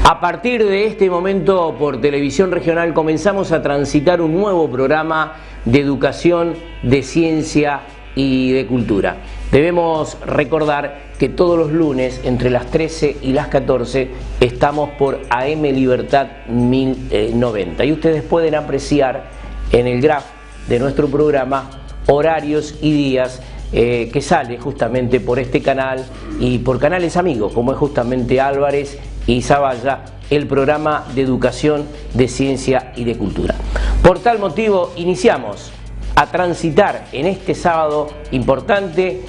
A partir de este momento por Televisión Regional comenzamos a transitar un nuevo programa de educación, de ciencia y de cultura. Debemos recordar que todos los lunes entre las 13 y las 14 estamos por AM Libertad 1090 y ustedes pueden apreciar en el graph de nuestro programa horarios y días que sale justamente por este canal y por canales amigos como es justamente Álvarez y Zavalla, el programa de educación, de ciencia y de cultura. Por tal motivo iniciamos a transitar en este sábado importante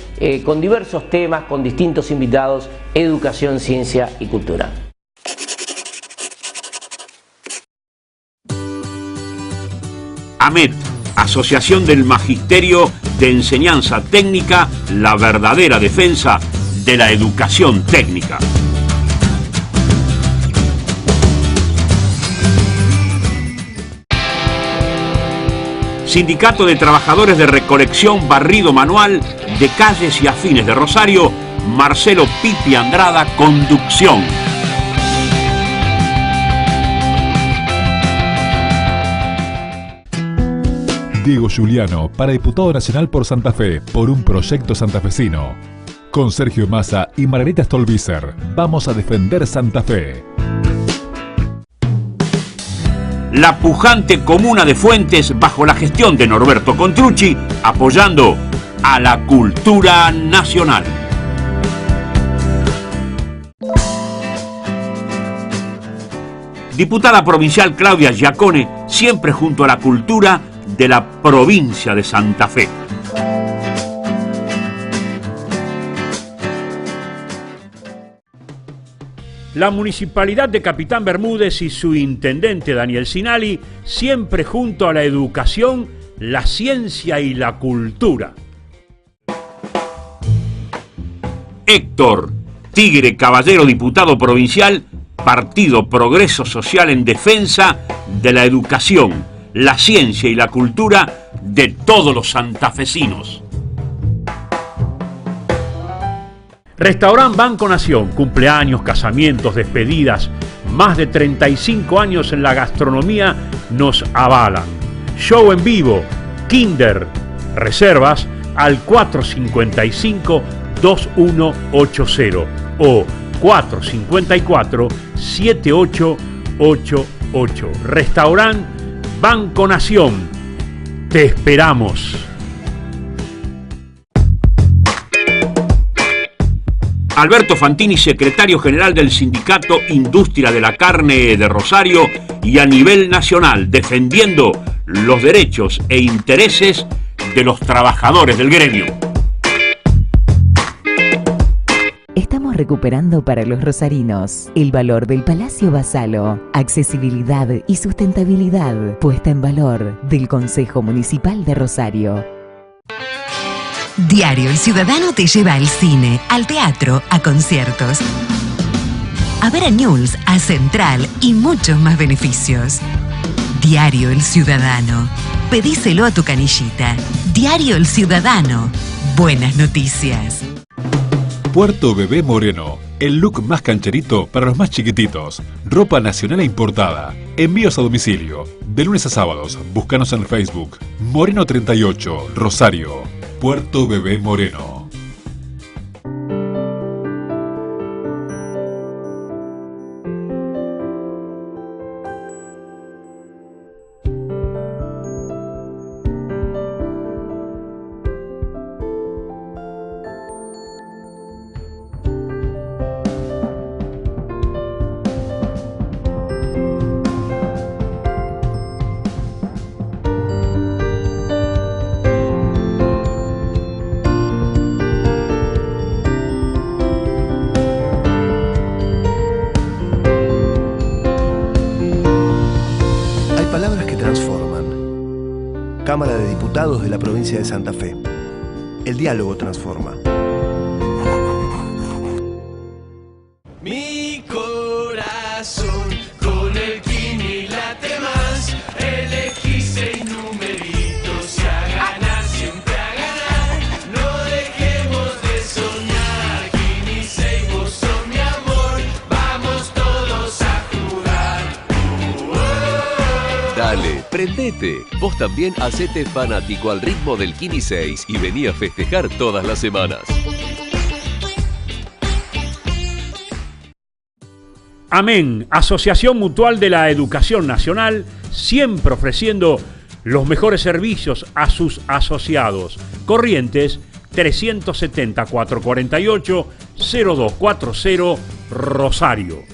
con diversos temas, con distintos invitados, educación, ciencia y cultura. AMET, Asociación del Magisterio de Enseñanza Técnica, la verdadera defensa de la educación técnica. Sindicato de Trabajadores de Recolección Barrido Manual de Calles y Afines de Rosario, Marcelo Pipi Andrada, conducción. Diego Giuliano para diputado nacional por Santa Fe, por un proyecto santafesino. Con Sergio Massa y Margarita Stolbizer, vamos a defender Santa Fe. La pujante comuna de Fuentes, bajo la gestión de Norberto Contrucci, apoyando a la cultura nacional. Diputada provincial Claudia Giacone, siempre junto a la cultura de la provincia de Santa Fe. La Municipalidad de Capitán Bermúdez y su intendente Daniel Sinali, siempre junto a la educación, la ciencia y la cultura. Héctor Tigre Caballero, diputado provincial, Partido Progreso Social en defensa de la educación, la ciencia y la cultura de todos los santafesinos. Restaurant Banco Nación, cumpleaños, casamientos, despedidas, más de 35 años en la gastronomía nos avalan. Show en vivo, Kinder, reservas al 455-2180 o 454-7888. Restaurant Banco Nación, te esperamos. Alberto Fantini, secretario general del Sindicato Industria de la Carne de Rosario y a nivel nacional, defendiendo los derechos e intereses de los trabajadores del gremio. Estamos recuperando para los rosarinos el valor del Palacio Basalo, accesibilidad y sustentabilidad puesta en valor del Consejo Municipal de Rosario. Diario El Ciudadano te lleva al cine, al teatro, a conciertos, a ver a News, a Central y muchos más beneficios. Diario El Ciudadano. Pedíselo a tu canillita. Diario El Ciudadano. Buenas noticias. Puerto Bebé Moreno, el look más cancherito para los más chiquititos. Ropa nacional e importada. Envíos a domicilio. De lunes a sábados, búscanos en Facebook. Moreno 38, Rosario. Puerto Bebé Moreno. Cámara de Diputados de la provincia de Santa Fe. El diálogo transforma. Mi corazón con el Kini late más. Elegí 6 numeritos y a ganar, siempre a ganar. No dejemos de soñar. Kini 6, vos sos mi amor. Vamos todos a jugar. Prendete, vos también hacete fanático al ritmo del Kini 6 y vení a festejar todas las semanas. Amén, Asociación Mutual de la Educación Nacional, siempre ofreciendo los mejores servicios a sus asociados. Corrientes 370-448-0240, Rosario.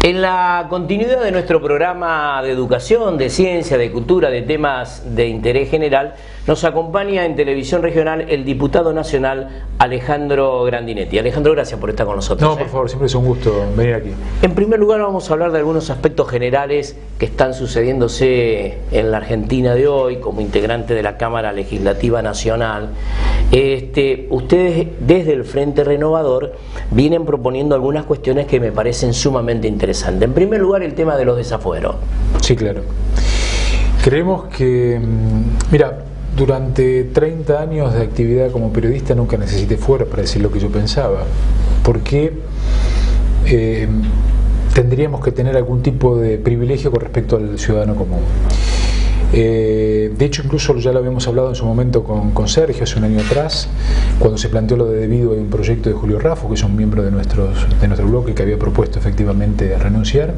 En la continuidad de nuestro programa de educación, de ciencia, de cultura, de temas de interés general, nos acompaña en Televisión Regional el diputado nacional Alejandro Grandinetti. Alejandro, gracias por estar con nosotros. No, por favor, siempre es un gusto venir aquí. En primer lugar, vamos a hablar de algunos aspectos generales que están sucediéndose en la Argentina de hoy como integrante de la Cámara Legislativa Nacional. Ustedes desde el Frente Renovador vienen proponiendo algunas cuestiones que me parecen sumamente interesantes. En primer lugar, el tema de los desafueros. Sí, claro. Creemos que, mira, durante 30 años de actividad como periodista nunca necesité fuero para decir lo que yo pensaba. ¿Por qué tendríamos que tener algún tipo de privilegio con respecto al ciudadano común? De hecho, incluso ya lo habíamos hablado en su momento con Sergio hace un año atrás, cuando se planteó lo de debido. Hay un proyecto de Julio Raffo, que es un miembro de nuestro bloque, que había propuesto efectivamente renunciar.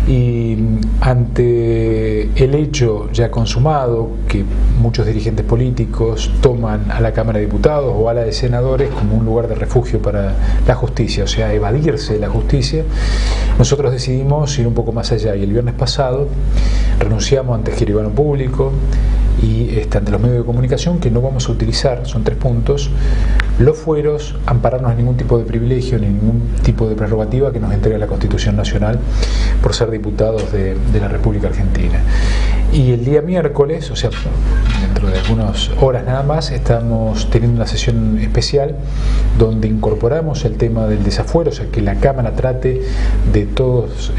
Y ante el hecho ya consumado, que muchos dirigentes políticos toman a la Cámara de Diputados o a la de Senadores como un lugar de refugio para la justicia, o sea, evadirse de la justicia, nosotros decidimos ir un poco más allá y el viernes pasado renunciamos ante el escribano público y ante los medios de comunicación, que no vamos a utilizar, son 3 puntos, los fueros, ampararnos en ningún tipo de privilegio, ni ningún tipo de prerrogativa que nos entregue la Constitución Nacional por ser diputados de la República Argentina. Y el día miércoles, o sea, dentro de algunas horas nada más, estamos teniendo una sesión especial donde incorporamos el tema del desafuero, o sea, que la Cámara trate de todos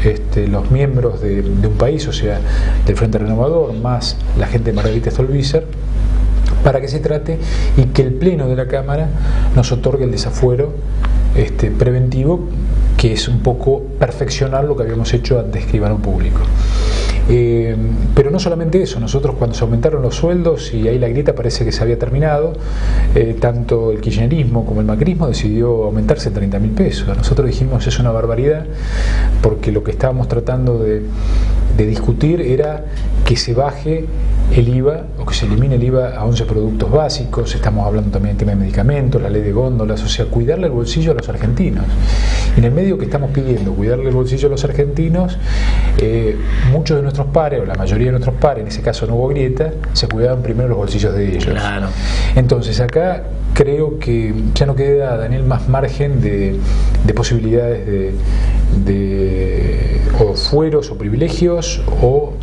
los miembros de un país, o sea, del Frente Renovador, más la gente de Margarita Stolbizer, para que se trate y que el Pleno de la Cámara nos otorgue el desafuero preventivo, que es un poco perfeccionar lo que habíamos hecho ante escribano público. Pero no solamente eso, nosotros cuando se aumentaron los sueldos y ahí la grieta parece que se había terminado, tanto el kirchnerismo como el macrismo decidió aumentarse 30.000 pesos. Nosotros dijimos es una barbaridad, porque lo que estábamos tratando de discutir era que se baje el IVA o que se elimine el IVA a 11 productos básicos. Estamos hablando también del tema de medicamentos, la ley de góndolas, o sea, cuidarle el bolsillo a los argentinos. En el medio que estamos pidiendo cuidarle el bolsillo a los argentinos, muchos de nuestros pares, o la mayoría de nuestros pares, en ese caso no hubo grieta, se cuidaban primero los bolsillos de ellos. Claro. Entonces acá creo que ya no queda, Daniel, más margen de posibilidades de o fueros o privilegios o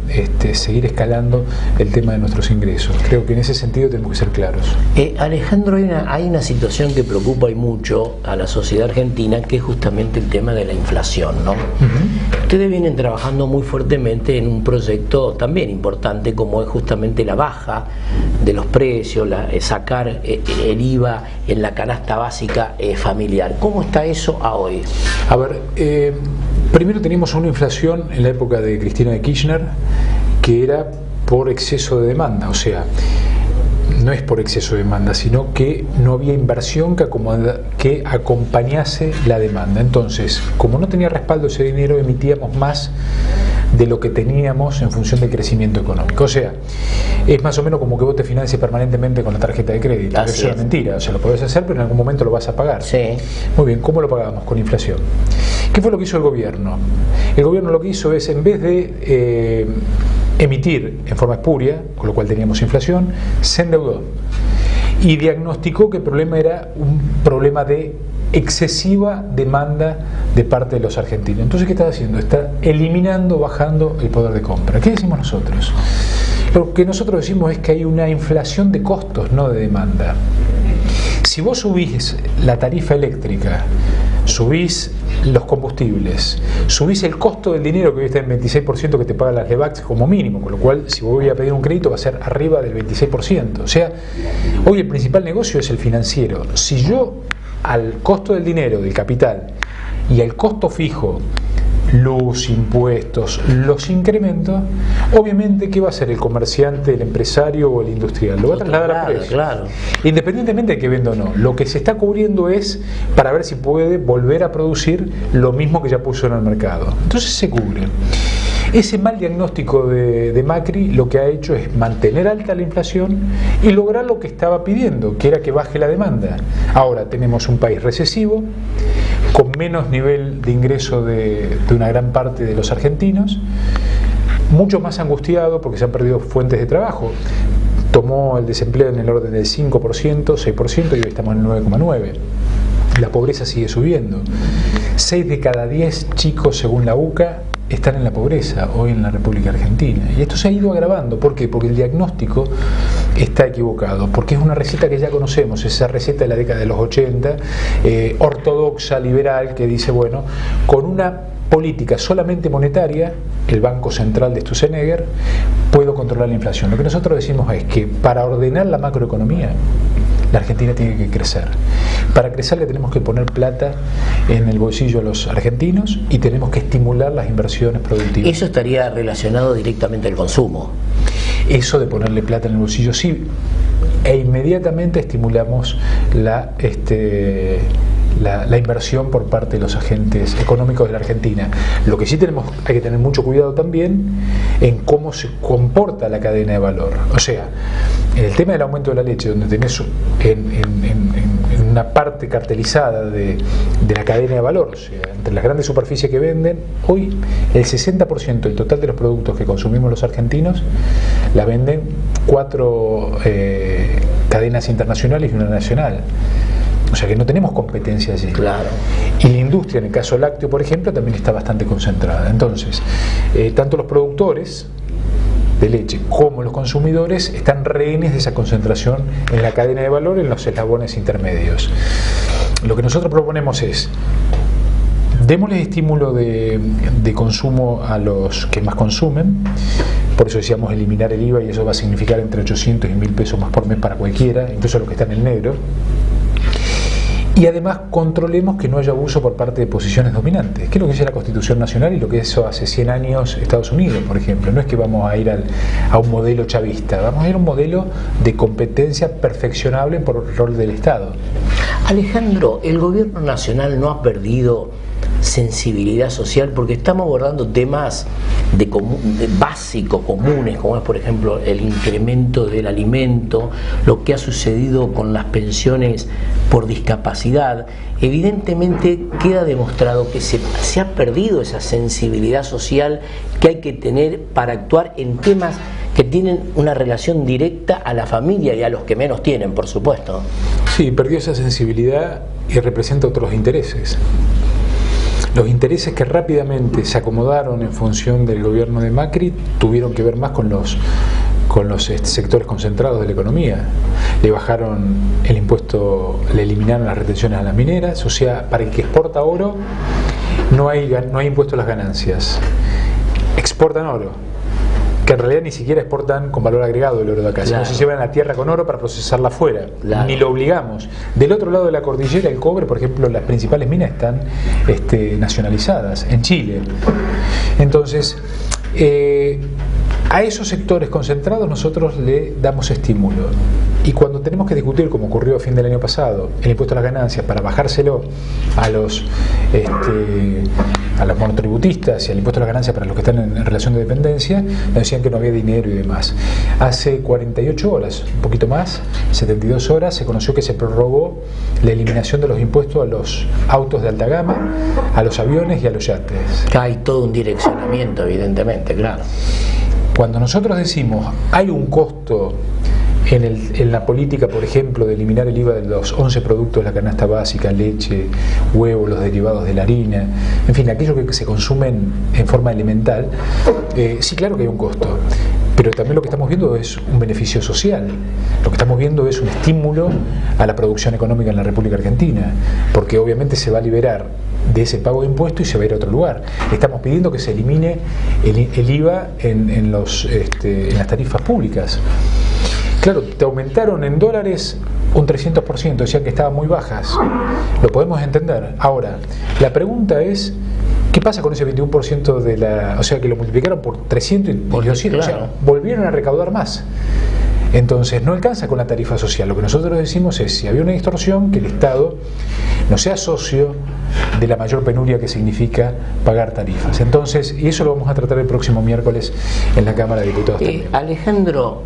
seguir escalando el tema de nuestros ingresos. Creo que en ese sentido tenemos que ser claros. Alejandro, hay una situación que preocupa y mucho a la sociedad argentina, que es justamente el tema de la inflación, ¿no? Ustedes vienen trabajando muy fuertemente en un proyecto también importante, como es justamente la baja de los precios, sacar el IVA en la canasta básica familiar. ¿Cómo está eso a hoy? A ver, primero teníamos una inflación en la época de Cristina de Kirchner que era por exceso de demanda, o sea, no es por exceso de demanda, sino que no había inversión que acompañase la demanda. Entonces, como no tenía respaldo ese dinero, emitíamos más de lo que teníamos en función del crecimiento económico. O sea, es más o menos como que vos te financies permanentemente con la tarjeta de crédito. Eso es una mentira, o sea, lo podés hacer, pero en algún momento lo vas a pagar. Sí. Muy bien, ¿cómo lo pagamos? Con inflación. ¿Qué fue lo que hizo el gobierno? El gobierno lo que hizo es, en vez de emitir en forma espuria, con lo cual teníamos inflación, se endeudó y diagnosticó que el problema era un problema de excesiva demanda de parte de los argentinos. Entonces, ¿qué está haciendo? Está eliminando, bajando el poder de compra. ¿Qué decimos nosotros? Lo que nosotros decimos es que hay una inflación de costos, no de demanda. Si vos subís la tarifa eléctrica, subís los combustibles, subís el costo del dinero, que hoy está en 26% que te pagan las LEVAX como mínimo, con lo cual si voy a pedir un crédito va a ser arriba del 26%. O sea, hoy el principal negocio es el financiero. Si yo al costo del dinero, del capital, y al costo fijo luz, impuestos, los incrementos, obviamente, ¿qué va a hacer el comerciante, el empresario o el industrial? Lo va a trasladar a precios. Claro. Independientemente de que venda o no. Lo que se está cubriendo es para ver si puede volver a producir lo mismo que ya puso en el mercado. Entonces se cubre. Ese mal diagnóstico de Macri lo que ha hecho es mantener alta la inflación y lograr lo que estaba pidiendo, que era que baje la demanda. Ahora tenemos un país recesivo, con menos nivel de ingreso de una gran parte de los argentinos, mucho más angustiado porque se han perdido fuentes de trabajo. Tomó el desempleo en el orden del 5%, 6% y hoy estamos en el 9,9%. La pobreza sigue subiendo. 6 de cada 10 chicos, según la UCA, están en la pobreza hoy en la República Argentina. Y esto se ha ido agravando. ¿Por qué? Porque el diagnóstico está equivocado. Porque es una receta que ya conocemos, esa receta de la década de los 80, ortodoxa, liberal, que dice, bueno, con una política solamente monetaria, el Banco Central de Sturzenegger, puedo controlar la inflación. Lo que nosotros decimos es que para ordenar la macroeconomía, la Argentina tiene que crecer. Para crecer le tenemos que poner plata en el bolsillo a los argentinos y tenemos que estimular las inversiones productivas. Eso estaría relacionado directamente al consumo. Eso de ponerle plata en el bolsillo, sí. E inmediatamente estimulamos la inversión por parte de los agentes económicos de la Argentina. Lo que sí hay que tener mucho cuidado también en cómo se comporta la cadena de valor. O sea, en el tema del aumento de la leche, donde tenés en una parte cartelizada de la cadena de valor, o sea, entre las grandes superficies que venden, hoy el 60% del total de los productos que consumimos los argentinos la venden 4 cadenas internacionales y una nacional. O sea que no tenemos competencia allí. Claro. Y la industria, en el caso lácteo, por ejemplo, también está bastante concentrada. Entonces, tanto los productores de leche como los consumidores están rehenes de esa concentración en la cadena de valor, en los eslabones intermedios. Lo que nosotros proponemos es: démosles estímulo de consumo a los que más consumen. Por eso decíamos eliminar el IVA, y eso va a significar entre 800 y 1.000 pesos más por mes para cualquiera, incluso los que están en negro. Y además controlemos que no haya abuso por parte de posiciones dominantes, que es lo que dice la Constitución Nacional y lo que hizo hace 100 años Estados Unidos, por ejemplo. No es que vamos a ir a un modelo chavista, vamos a ir a un modelo de competencia perfeccionable por el rol del Estado. Alejandro, ¿el gobierno nacional no ha perdido sensibilidad social? Porque estamos abordando temas de básicos, comunes, como es por ejemplo el incremento del alimento, lo que ha sucedido con las pensiones por discapacidad. Evidentemente queda demostrado que se ha perdido esa sensibilidad social que hay que tener para actuar en temas que tienen una relación directa a la familia y a los que menos tienen, por supuesto. Sí, perdió esa sensibilidad y representa otros intereses. Los intereses que rápidamente se acomodaron en función del gobierno de Macri tuvieron que ver más con los sectores concentrados de la economía. Le bajaron el impuesto, le eliminaron las retenciones a las mineras, o sea, para el que exporta oro no hay impuesto a las ganancias. Exportan oro, que en realidad ni siquiera exportan con valor agregado el oro de acá, claro, sino se llevan la tierra con oro para procesarla afuera, claro, ni lo obligamos. Del otro lado de la cordillera, el cobre, por ejemplo, las principales minas están nacionalizadas, en Chile. Entonces, a esos sectores concentrados nosotros le damos estímulo. Y cuando tenemos que discutir, como ocurrió a fin del año pasado, el impuesto a las ganancias para bajárselo a los monotributistas y al impuesto a las ganancias para los que están en relación de dependencia, nos decían que no había dinero y demás. Hace 48 horas, un poquito más, 72 horas, se conoció que se prorrogó la eliminación de los impuestos a los autos de alta gama, a los aviones y a los yates. Hay todo un direccionamiento, evidentemente, claro. Cuando nosotros decimos hay un costo en la política, por ejemplo, de eliminar el IVA de los 11 productos de la canasta básica, leche, huevo, los derivados de la harina, en fin, aquellos que se consumen en forma elemental, sí, claro que hay un costo, pero también lo que estamos viendo es un beneficio social. Lo que estamos viendo es un estímulo a la producción económica en la República Argentina, porque obviamente se va a liberar de ese pago de impuestos y se va a ir a otro lugar. Estamos pidiendo que se elimine el IVA en las tarifas públicas. Claro, te aumentaron en dólares un 300%, decían que estaban muy bajas. Lo podemos entender. Ahora, la pregunta es, ¿Qué pasa con ese 21% de la... O sea, que lo multiplicaron por 300 y 200, claro. O sea, volvieron a recaudar más. Entonces no alcanza con la tarifa social. Lo que nosotros decimos es, si había una distorsión, que el Estado no sea socio de la mayor penuria que significa pagar tarifas. Entonces, y eso lo vamos a tratar el próximo miércoles en la Cámara de Diputados también. Alejandro,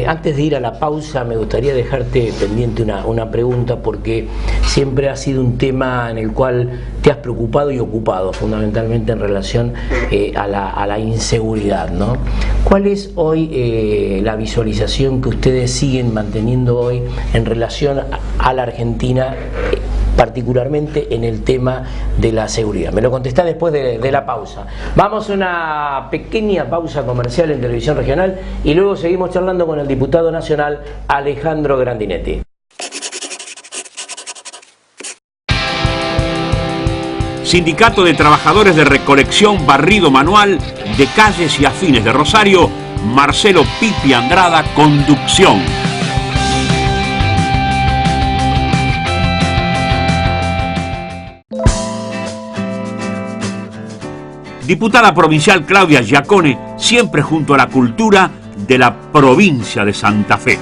antes de ir a la pausa, me gustaría dejarte pendiente una pregunta, porque siempre ha sido un tema en el cual te has preocupado y ocupado, fundamentalmente en relación a la inseguridad, ¿no? ¿Cuál es hoy la visualización que ustedes siguen manteniendo hoy en relación a la Argentina, particularmente en el tema de la seguridad? Me lo contestás después de la pausa. Vamos a una pequeña pausa comercial en Televisión Regional y luego seguimos charlando con el diputado nacional Alejandro Grandinetti. Sindicato de Trabajadores de Recolección Barrido Manual de Calles y Afines de Rosario, Marcelo Pipi Andrada, conducción. Diputada provincial Claudia Giacone, siempre junto a la cultura de la provincia de Santa Fe.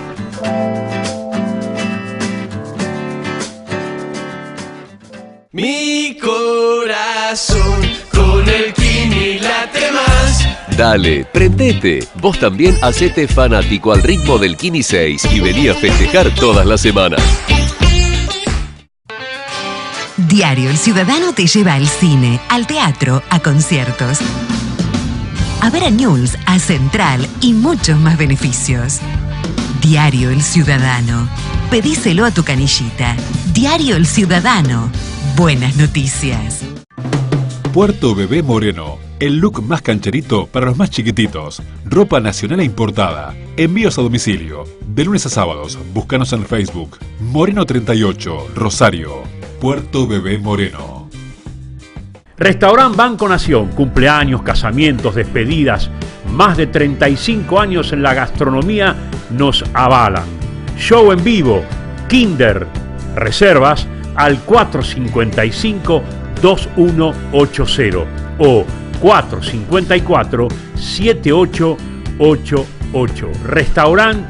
Mi corazón con el Kini late más. Dale, prendete. Vos también hacete fanático al ritmo del Kini 6 y vení a festejar todas las semanas. Diario El Ciudadano te lleva al cine, al teatro, a conciertos, a ver a News, a Central y muchos más beneficios. Diario El Ciudadano. Pedíselo a tu canillita. Diario El Ciudadano. Buenas noticias. Puerto Bebé Moreno, el look más cancherito para los más chiquititos. Ropa nacional e importada. Envíos a domicilio. De lunes a sábados, búscanos en Facebook. Moreno 38, Rosario. Puerto Bebé Moreno. Restaurant Banco Nación, cumpleaños, casamientos, despedidas, más de 35 años en la gastronomía nos avalan. Show en vivo, Kinder, reservas al 455-2180 o 454-7888. Restaurant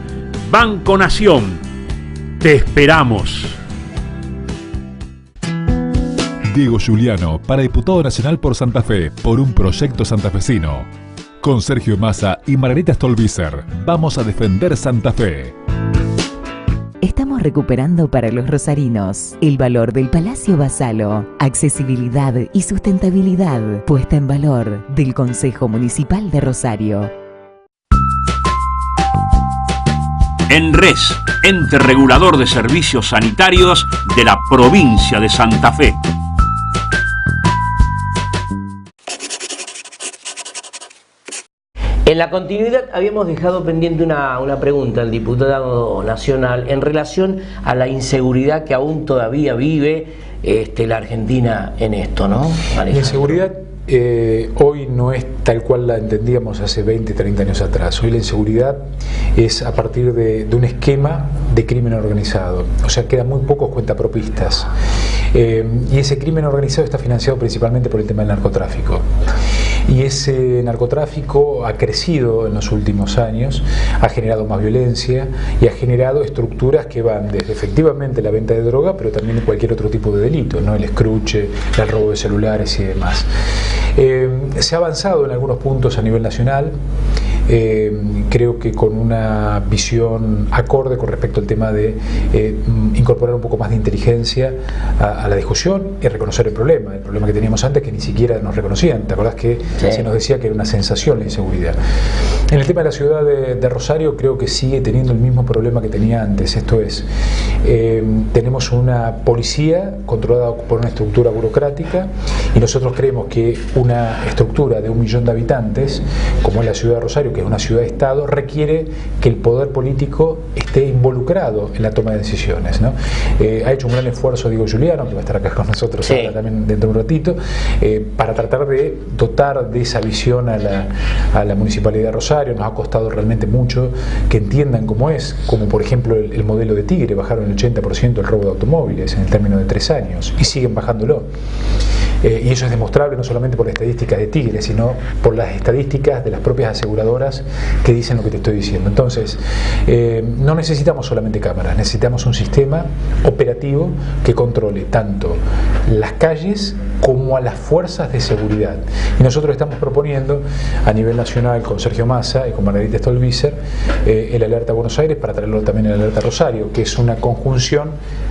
Banco Nación, te esperamos. Diego Giuliano, para diputado nacional por Santa Fe, por un proyecto santafesino. Con Sergio Massa y Margarita Stolbizer, vamos a defender Santa Fe. Estamos recuperando para los rosarinos el valor del Palacio Basalo, accesibilidad y sustentabilidad puesta en valor del Consejo Municipal de Rosario. ENRES, ente regulador de servicios sanitarios de la provincia de Santa Fe. En la continuidad habíamos dejado pendiente una pregunta al diputado nacional en relación a la inseguridad que aún todavía vive la Argentina en esto, ¿no? La inseguridad hoy no es tal cual la entendíamos hace 20, 30 años atrás. Hoy la inseguridad es a partir de un esquema de crimen organizado, o sea, quedan muy pocos cuentapropistas. Y ese crimen organizado está financiado principalmente por el tema del narcotráfico. Y ese narcotráfico ha crecido en los últimos años, ha generado más violencia y ha generado estructuras que van desde efectivamente la venta de droga, pero también de cualquier otro tipo de delito, ¿no? El escruche, el robo de celulares y demás. Se ha avanzado en algunos puntos a nivel nacional, creo que con una visión acorde con respecto al tema de incorporar un poco más de inteligencia a la discusión y reconocer el problema que teníamos antes, que ni siquiera nos reconocían. ¿Te acordás que se nos decía que era una sensación la inseguridad? En el tema de la ciudad de Rosario creo que sigue teniendo el mismo problema que tenía antes, esto es, tenemos una policía controlada por una estructura burocrática y nosotros creemos que una estructura de 1 millón de habitantes, como es la ciudad de Rosario, Rosario, que es una ciudad-estado, requiere que el poder político esté involucrado en la toma de decisiones, ¿no? Ha hecho un gran esfuerzo Diego Giuliano, que va a estar acá con nosotros sí, ahora también dentro de un ratito, para tratar de dotar de esa visión a la Municipalidad de Rosario. Nos ha costado realmente mucho que entiendan cómo es, como por ejemplo el modelo de Tigre. Bajaron el 80% el robo de automóviles en el término de 3 años y siguen bajándolo. Y eso es demostrable no solamente por las estadísticas de Tigre, sino por las estadísticas de las propias aseguradoras que dicen lo que te estoy diciendo. Entonces, no necesitamos solamente cámaras, necesitamos un sistema operativo que controle tanto las calles como a las fuerzas de seguridad. Y nosotros estamos proponiendo a nivel nacional con Sergio Massa y con Margarita Stolbizer el Alerta Buenos Aires, para traerlo también el Alerta Rosario, que es una conjunción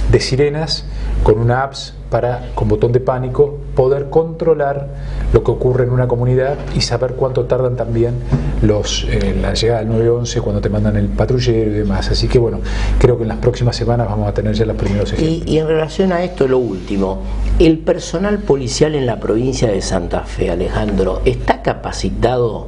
de sirenas con una apps para, con botón de pánico, poder controlar lo que ocurre en una comunidad y saber cuánto tardan también la llegada del 911 cuando te mandan el patrullero y demás. Así que bueno, creo que en las próximas semanas vamos a tener ya los primeros ejemplos. Y en relación a esto, lo último, el personal policial en la provincia de Santa Fe, Alejandro, ¿está capacitado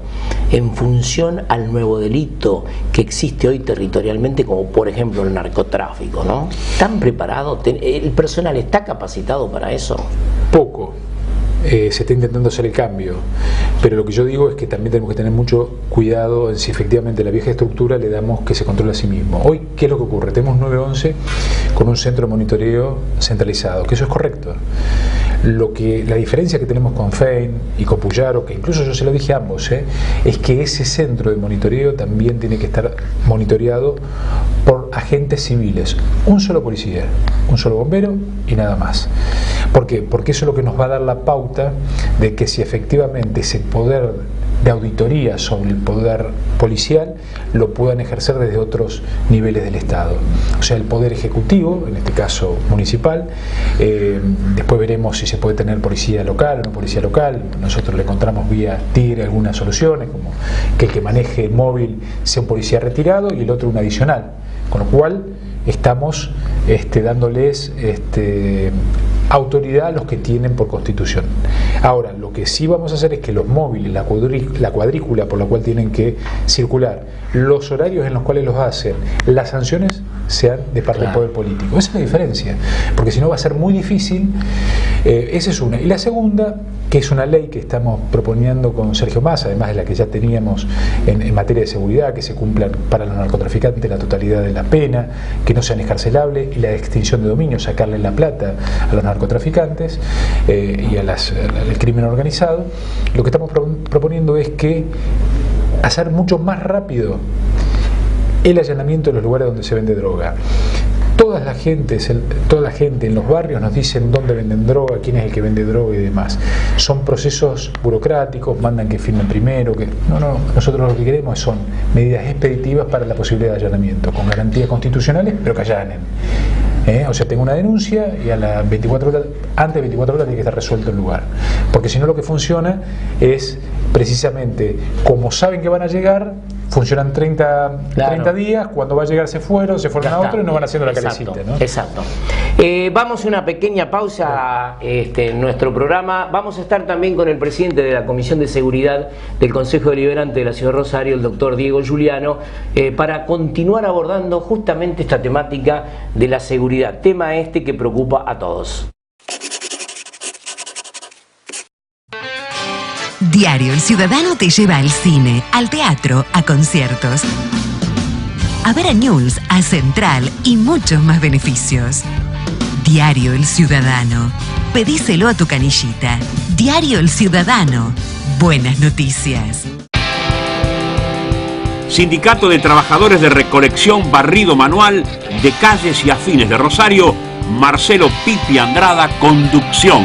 en función al nuevo delito que existe hoy territorialmente, como por ejemplo el narcotráfico, ¿no? ¿Están preparados? ¿El personal está capacitado para eso? Poco. Se está intentando hacer el cambio, pero lo que yo digo es que también tenemos que tener mucho cuidado en si efectivamente la vieja estructura le damos que se controle a sí mismo. Hoy, ¿qué es lo que ocurre? Tenemos 911 con un centro de monitoreo centralizado, que eso es correcto. La diferencia que tenemos con Fein y con Puyaro, que incluso yo se lo dije a ambos, es que ese centro de monitoreo también tiene que estar monitoreado por agentes civiles, un solo policía, un solo bombero y nada más. ¿Por qué? Porque eso es lo que nos va a dar la pauta de que si efectivamente ese poder de auditoría sobre el poder policial lo puedan ejercer desde otros niveles del Estado. O sea, el poder ejecutivo, en este caso municipal, después veremos si se puede tener policía local o no policía local. Nosotros le encontramos vía Tigre algunas soluciones, como que el que maneje el móvil sea un policía retirado y el otro un adicional, con lo cual estamos dándoles autoridad a los que tienen por constitución. Ahora, lo que sí vamos a hacer es que los móviles, la cuadrícula por la cual tienen que circular, los horarios en los cuales los hacen, las sanciones sean de parte del poder político. Esa es la diferencia, porque si no va a ser muy difícil. Esa es una. Y la segunda, que es una ley que estamos proponiendo con Sergio Massa, además de la que ya teníamos en materia de seguridad, que se cumplan para los narcotraficantes la totalidad de la pena, que no sean excarcelables, y la extinción de dominio, sacarle la plata a los narcotraficantes y al crimen organizado. Lo que estamos proponiendo es que hacer mucho más rápido el allanamiento de los lugares donde se vende droga. Toda la gente en los barrios nos dicen dónde venden droga, quién es el que vende droga y demás. Son procesos burocráticos, mandan que firmen primero. Nosotros lo que queremos son medidas expeditivas para la posibilidad de allanamiento, con garantías constitucionales, pero que allanen. O sea, tengo una denuncia y a las 24 horas, antes de 24 horas tiene que estar resuelto el lugar. Porque si no, lo que funciona es precisamente, como saben que van a llegar, funcionan 30 días, cuando va a llegar se fueron a otro y no van haciendo la calecita, ¿no? Exacto. Vamos a una pequeña pausa en nuestro programa. Vamos a estar también con el presidente de la Comisión de Seguridad del Consejo Deliberante de la Ciudad de Rosario, el doctor Diego Giuliano, para continuar abordando justamente esta temática de la seguridad, tema que preocupa a todos. Diario El Ciudadano te lleva al cine, al teatro, a conciertos, a ver a News, a Central y muchos más beneficios. Diario El Ciudadano. Pedíselo a tu canillita. Diario El Ciudadano. Buenas noticias. Sindicato de Trabajadores de Recolección Barrido Manual de Calles y Afines de Rosario, Marcelo Pipi Andrada, conducción.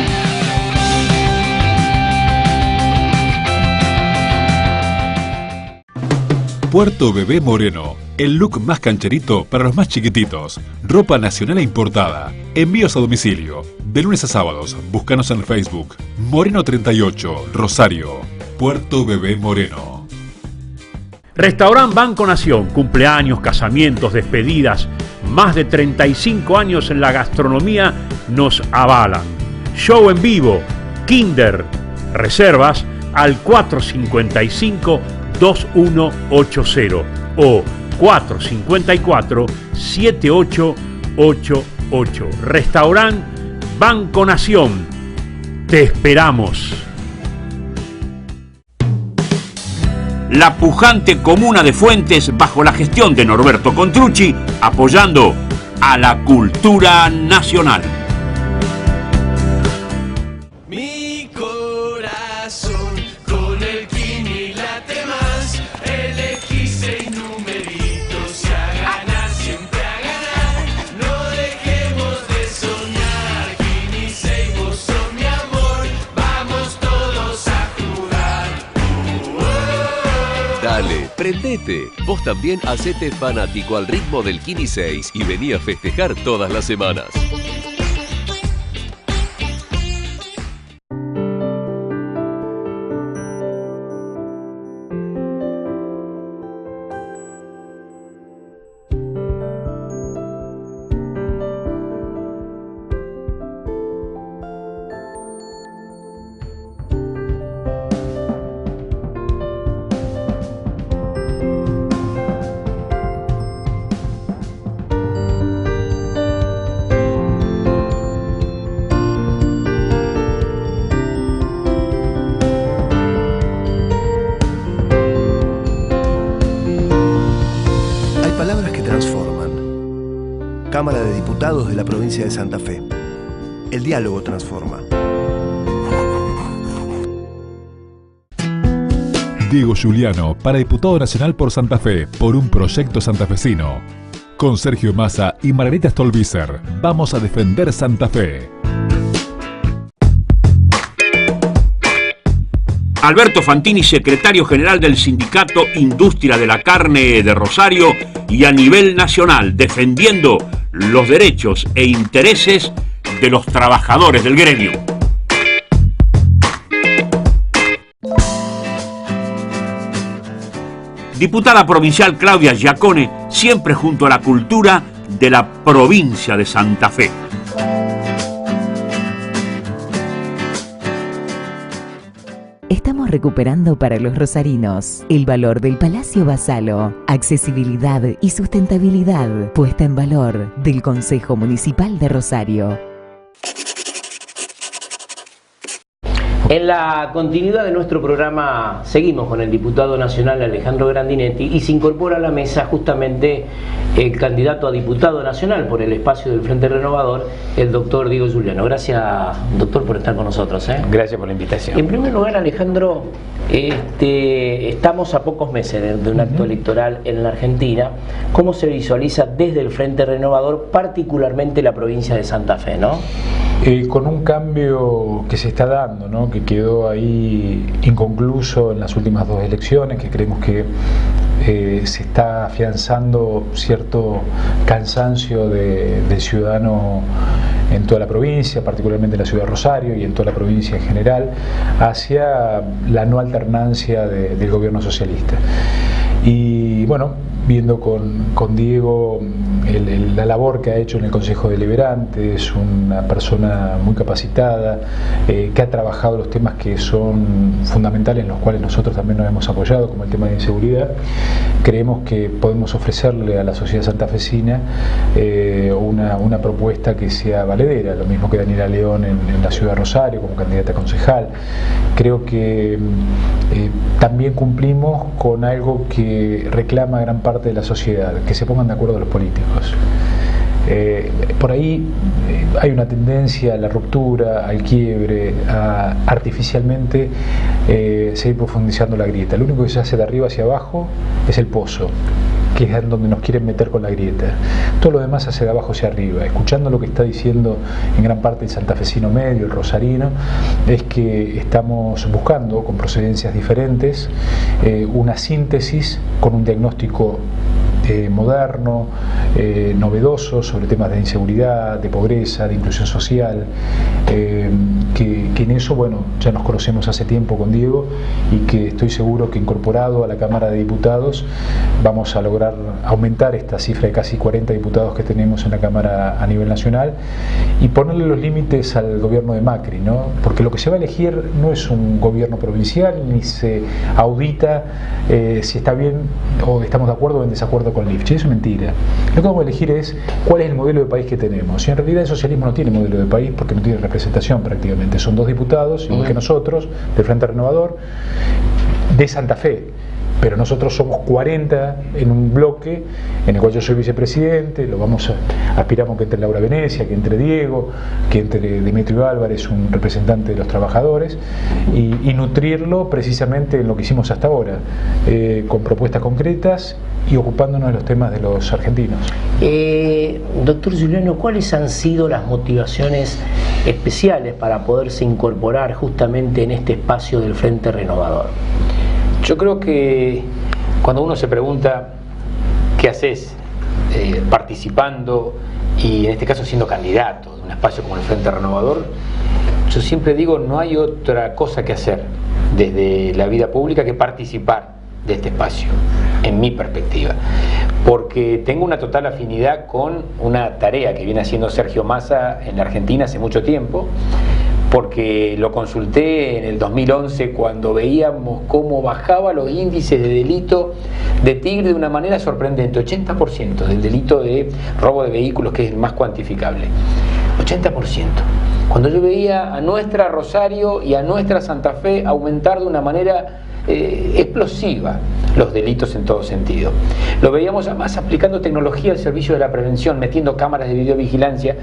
Puerto Bebé Moreno, el look más cancherito para los más chiquititos. Ropa nacional e importada. Envíos a domicilio. De lunes a sábados, búscanos en Facebook. Moreno 38, Rosario. Puerto Bebé Moreno. Restaurant Banco Nación, cumpleaños, casamientos, despedidas, más de 35 años en la gastronomía nos avalan. Show en vivo, Kinder, reservas al 455 2180 o 454-7888. Restaurant Banco Nación. Te esperamos. La pujante comuna de Fuentes, bajo la gestión de Norberto Contrucci, apoyando a la cultura nacional. Mi corazón con el Kini late más. Elegí 6 numeritos y a ganar, siempre a ganar. No dejemos de soñar. Kini 6, vos sos mi amor. Vamos todos a jugar. Dale, prendete. Vos también hacete fanático al ritmo del Kini 6 y vení a festejar todas las semanas. Cámara de Diputados de la provincia de Santa Fe. El diálogo transforma. Diego Giuliano para Diputado Nacional por Santa Fe, por un proyecto santafesino. Con Sergio Massa y Margarita Stolbizer, vamos a defender Santa Fe. Alberto Fantini, secretario general del Sindicato Industria de la Carne de Rosario y a nivel nacional, defendiendo los derechos e intereses de los trabajadores del gremio. Diputada provincial Claudia Giacone, siempre junto a la cultura de la provincia de Santa Fe. Estamos recuperando para los rosarinos el valor del Palacio Basalo, accesibilidad y sustentabilidad puesta en valor del Consejo Municipal de Rosario. En la continuidad de nuestro programa seguimos con el diputado nacional Alejandro Grandinetti y se incorpora a la mesa justamente el candidato a diputado nacional por el espacio del Frente Renovador, el doctor Diego Giuliano. Gracias, doctor, por estar con nosotros. Gracias por la invitación. En primer lugar, Alejandro, estamos a pocos meses de un acto electoral en la Argentina. ¿Cómo se visualiza desde el Frente Renovador, particularmente la provincia de Santa Fe, no? Con un cambio que se está dando, ¿no? Que quedó ahí inconcluso en las últimas 2 elecciones, que creemos que se está afianzando cierto cansancio del ciudadano en toda la provincia, particularmente en la ciudad de Rosario y en toda la provincia en general, hacia la no alternancia del gobierno socialista. Y bueno, viendo con Diego la labor que ha hecho en el Consejo Deliberante, es una persona muy capacitada, que ha trabajado los temas que son fundamentales, en los cuales nosotros también nos hemos apoyado, como el tema de inseguridad. Creemos que podemos ofrecerle a la sociedad santafesina una propuesta que sea valedera, lo mismo que Daniela León en la ciudad de Rosario como candidata a concejal. Creo que también cumplimos con algo que reclama gran parte de la sociedad, que se pongan de acuerdo los políticos. Por ahí hay una tendencia a la ruptura, al quiebre, a artificialmente seguir profundizando la grieta. Lo único que se hace de arriba hacia abajo es el pozo, que es en donde nos quieren meter con la grieta. Todo lo demás hace de abajo hacia arriba. Escuchando lo que está diciendo en gran parte el santafesino medio, el rosarino, es que estamos buscando, con procedencias diferentes, una síntesis con un diagnóstico moderno, novedoso sobre temas de inseguridad, de pobreza, de inclusión social, que en eso, bueno, ya nos conocemos hace tiempo con Diego y que estoy seguro que incorporado a la Cámara de Diputados vamos a lograr aumentar esta cifra de casi 40 diputados que tenemos en la Cámara a nivel nacional y ponerle los límites al gobierno de Macri, ¿no? Porque lo que se va a elegir no es un gobierno provincial ni se audita si está bien o estamos de acuerdo o en desacuerdo con Lifchit. Eso es mentira. Lo que vamos a elegir es cuál es el modelo de país que tenemos. Y en realidad el socialismo no tiene modelo de país porque no tiene representación prácticamente. Son 2 diputados, igual que nosotros, del Frente Renovador, de Santa Fe. Pero nosotros somos 40 en un bloque en el cual yo soy vicepresidente, aspiramos que entre Laura Venecia, que entre Diego, que entre Demetrio Álvarez, un representante de los trabajadores, y nutrirlo precisamente en lo que hicimos hasta ahora, con propuestas concretas y ocupándonos de los temas de los argentinos. Doctor Giuliano, ¿cuáles han sido las motivaciones especiales para poderse incorporar justamente en este espacio del Frente Renovador? Yo creo que cuando uno se pregunta qué haces participando y en este caso siendo candidato de un espacio como el Frente Renovador, yo siempre digo, no hay otra cosa que hacer desde la vida pública que participar de este espacio, en mi perspectiva, porque tengo una total afinidad con una tarea que viene haciendo Sergio Massa en la Argentina hace mucho tiempo, porque lo consulté en el 2011 cuando veíamos cómo bajaba los índices de delito de Tigre de una manera sorprendente, 80% del delito de robo de vehículos, que es el más cuantificable, 80%. Cuando yo veía a nuestra Rosario y a nuestra Santa Fe aumentar de una manera explosiva los delitos en todo sentido. Lo veíamos además aplicando tecnología al servicio de la prevención, metiendo cámaras de videovigilancia.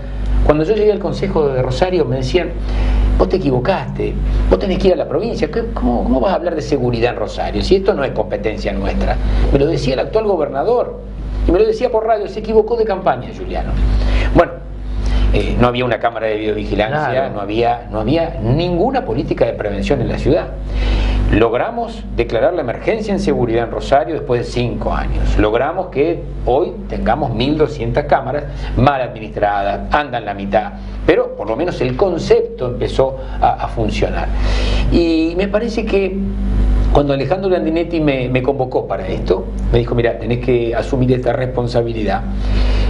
Cuando yo llegué al Consejo de Rosario me decían, vos te equivocaste, vos tenés que ir a la provincia, ¿cómo vas a hablar de seguridad en Rosario si esto no es competencia nuestra? Me lo decía el actual gobernador y me lo decía por radio, se equivocó de campaña, Giuliano. Bueno, no había una cámara de videovigilancia, claro. no había ninguna política de prevención en la ciudad. Logramos declarar la emergencia en seguridad en Rosario después de 5 años. Logramos que hoy tengamos 1.200 cámaras mal administradas, andan la mitad, pero por lo menos el concepto empezó a funcionar. Y me parece que cuando Alejandro Grandinetti me convocó para esto, me dijo, mira, tenés que asumir esta responsabilidad.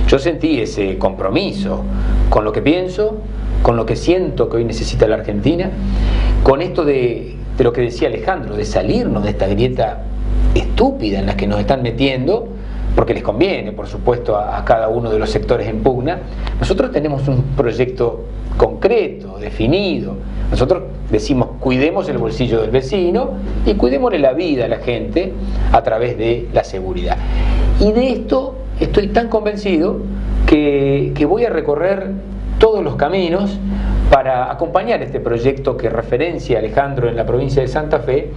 Yo sentí ese compromiso con lo que pienso, con lo que siento que hoy necesita la Argentina, con esto de lo que decía Alejandro, de salirnos de esta grieta estúpida en la que nos están metiendo, porque les conviene, por supuesto, a cada uno de los sectores en pugna. Nosotros tenemos un proyecto concreto, definido. Nosotros decimos, cuidemos el bolsillo del vecino y cuidémosle la vida a la gente a través de la seguridad. Y de esto estoy tan convencido que voy a recorrer todos los caminos para acompañar este proyecto que referencia Alejandro en la provincia de Santa Fe